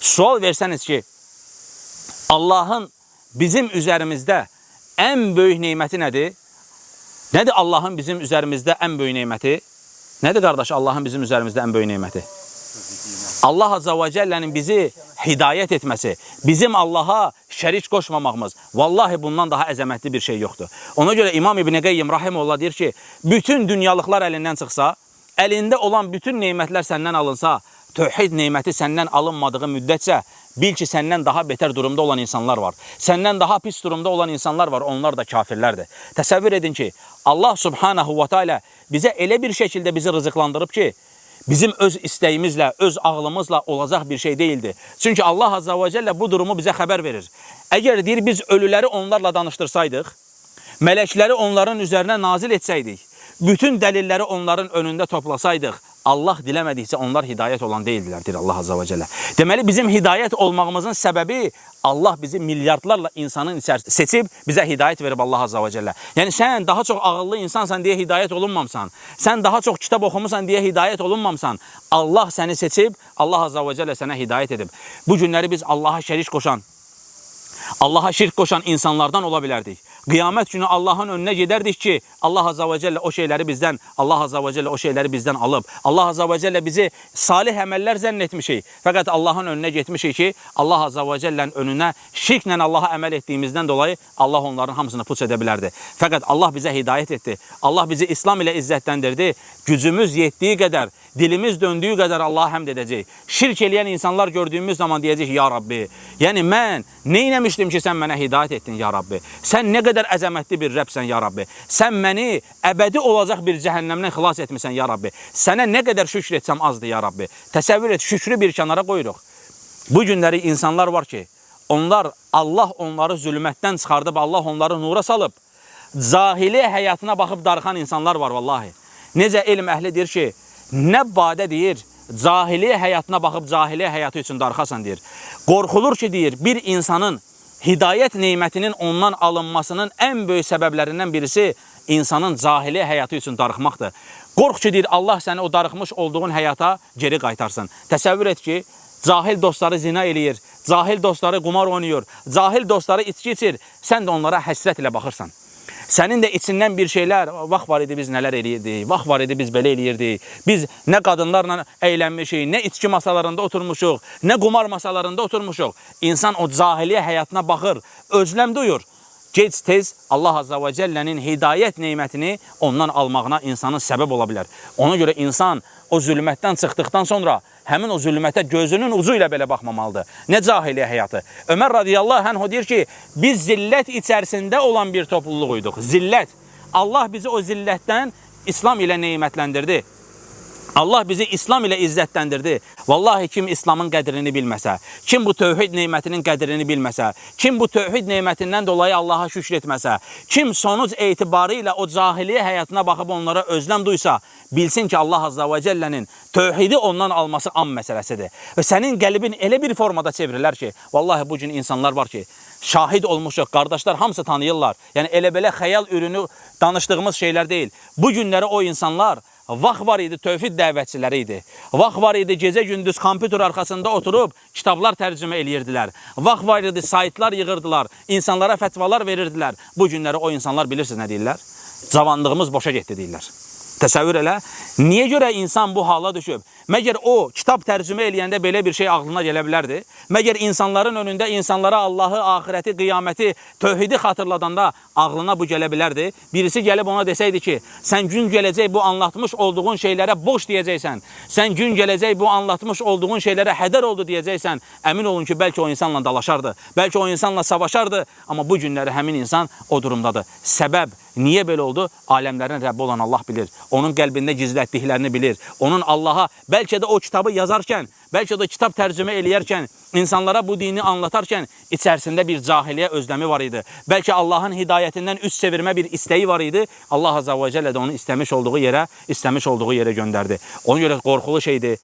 sual versəniz ki, Allahın bizim üzərimizdə ən böyük neyməti nədir? Nədir Allahın bizim üzərimizdə ən böyük neyməti? Nədir qardaş Allahın bizim üzərimizdə ən böyük neyməti? Allah Azza və Cəllənin bizi hidayət etməsi, bizim Allaha şərik qoşmamağımız, vallahi bundan daha əzəmətli bir şey yoxdur. Ona görə İmam İbn Qayyim rahimehullah deyir ki, bütün dünyalıqlar əlindən çıxsa, əlində olan bütün neymətlər səndən alınsa, tövhid neyməti səndən alınmadığı müddətcə, bil ki, səndən daha betər durumda olan insanlar var. Səndən daha pis durumda olan insanlar var, onlar da kafirlərdir. Təsəvvür edin ki, Allah subhanahu wa ta'ala bizə elə bir şəkildə bizi rızıqlandırıb ki, bizim öz istəyimizlə, öz ağlımızla olacaq bir şey deyildi. Çünki Allah Azza və Cəllə bu durumu bizə xəbər verir. Əgər deyir, biz ölüləri onlarla danışdırsaydıq, mələkləri onların üzərinə nazil etsəydik, bütün dəlilləri onların önündə toplasaydıq, Allah diləmədikcə onlar hidayət olan deyildilər, deyir Allah Azza və Cəllə. Deməli, bizim hidayət olmağımızın səbəbi Allah bizi milyardlarla insanın seçib, bizə hidayət verib Allah Azza və Cəllə. Yəni, sən daha çox ağıllı insansan deyə hidayət olunmamsan, sən daha çox kitab oxumusan deyə hidayət olunmamsan, Allah səni seçib, Allah Azza və Cəllə sənə hidayət edib. Bu günləri biz Allaha şərik qoşan, Allaha şirk qoşan insanlardan ola bilərdik. Qiyamət günü Allahın önünə gedərdik ki, Allah Azza və Cəllə o şeyləri bizdən, Allah Azza və Cəllə o şeyləri bizdən alıb. Allah Azza və Cəllə bizi salih əməllər zənn etmişik. Fəqət Allahın önünə getmişik ki, Allah Azza və Cəllənin önünə şirklə Allaha əməl etdiyimizdən dolayı Allah onların hamısını puç edə bilərdi. Fəqət Allah bizə hidayət etdi. Allah bizi İslam ilə izzətləndirdi. Gücümüz yetdiyi qədər, dilimiz döndüyü qədər Allaha həmd edəcək. Şirk eləyən insanlar gördüyümüz zaman deyəcək, ya Rabbi, yəni mən neynəmişdim ki, sən mənə hidayət etdin, ya Rabbi. Sən nə qədər əzəmətli bir Rəbsən, ya Rabbi. Sən məni əbədi olacaq bir cəhənnəmdən xilas etmişsən, ya Rabbi. Sənə nə qədər şükür etsəm azdır, ya Rabbi. Təsəvvür et, şükrü bir kənara qoyuruq. Bu günləri insanlar var ki, Allah onları zülmətdən çıxardıb, Allah onları nura salıb, zahili həyatına baxıb darıxan insanlar var, vallahi. Necə elm əhli deyir ki, nə badə deyir, cahili həyatına baxıb cahili həyatı üçün darıxasan deyir. Qorxulur ki, deyir, bir insanın hidayət neymətinin ondan alınmasının ən böyük səbəblərindən birisi insanın cahili həyatı üçün darıxmaqdır. Qorx ki, deyir, Allah səni o darıxmış olduğun həyata geri qaytarsın. Təsəvvür et ki, cahil dostları zina eləyir, cahil dostları qumar oynayır, cahil dostları içki içir, sən də onlara həsrət ilə baxırsan. Sənin də içindən bir şeylər, vaxt var idi biz nələr eləyirdik, vaxt var idi biz belə eləyirdik, biz nə qadınlarla əylənmişik, nə içki masalarında oturmuşuq, nə qumar masalarında oturmuşuq. İnsan o cahiliyə həyatına baxır, özləm duyur. Gec-tez Allah Azza və Cəllənin hidayət neymətini ondan almağına insanın səbəb ola bilər. Ona görə insan o zülmətdən çıxdıqdan sonra həmin o zülmətə gözünün ucu ilə belə baxmamalıdır. Nə cahiliyə həyatı. Ömər radiyallahu anh deyir ki, biz zillət içərisində olan bir topluluq idik. Zillət. Allah bizi o zillətdən İslam ilə neymətləndirdi. Allah bizi İslam ilə izzətləndirdi. Vallahi kim İslamın qədrini bilməsə, kim bu tövhid neymətinin qədrini bilməsə, kim bu tövhid neymətindən dolayı Allaha şükür etməsə, kim sonuc etibarı ilə o cahiliyə həyatına baxıb onlara özləm duysa, bilsin ki, Allah Azza və Cəllənin tövhidi ondan alması an məsələsidir. Və sənin qəlbin elə bir formada çevrilər ki, vallahi bu gün insanlar var ki, şahid olmuşuq, qardaşlar hamısı tanıyırlar. Yəni elə belə xəyal ürünü danışdığımız şeylər deyil. Bu günləri o insanlar vaxt var idi, tövhid dəvətçiləri idi. Vaxt var idi, gecə-gündüz kompüter arxasında oturub kitablar tərcümə eləyirdilər. Vaxt var idi, saytlar yığırdılar, insanlara fətvalar verirdilər. Bu günləri o insanlar bilirsiniz nə deyirlər? Cavanlığımız boşa getdi deyirlər. Təsəvvür elə. Niyə görə insan bu hala düşüb? Məgər o kitab tərcümə eləyəndə belə bir şey ağlına gələ bilərdi? Məgər insanların önündə insanlara Allahı, axirəti, qiyaməti, tövhidi xatırladanda ağlına bu gələ bilərdi? Birisi gəlib ona desəydi ki, sən gün gələcək bu anlatmış olduğun şeylərə boş deyəcəksən, sən gün gələcək bu anlatmış olduğun şeylərə hədər oldu deyəcəksən, əmin olun ki, bəlkə o insanla dalaşardı, bəlkə o insanla savaşardı, amma bu günləri həmin insan o durumdadır. Səbəb niyə belə oldu? Aləmlərin Rəbbi olan Allah bilir. Onun qəlbində gizlətdiklərini bilir. Onun Allaha, bəlkə də o kitabı yazarkən, bəlkə də kitab tərcümə eləyərkən, insanlara bu dini anlatarkən içərisində bir cahiliyə özləmi var idi. Bəlkə Allahın hidayətindən üst çevirmə bir istəyi var idi. Allah Azza və Cəllə də onu istəmiş olduğu yerə göndərdi. Ona görə qorxulu şeydir.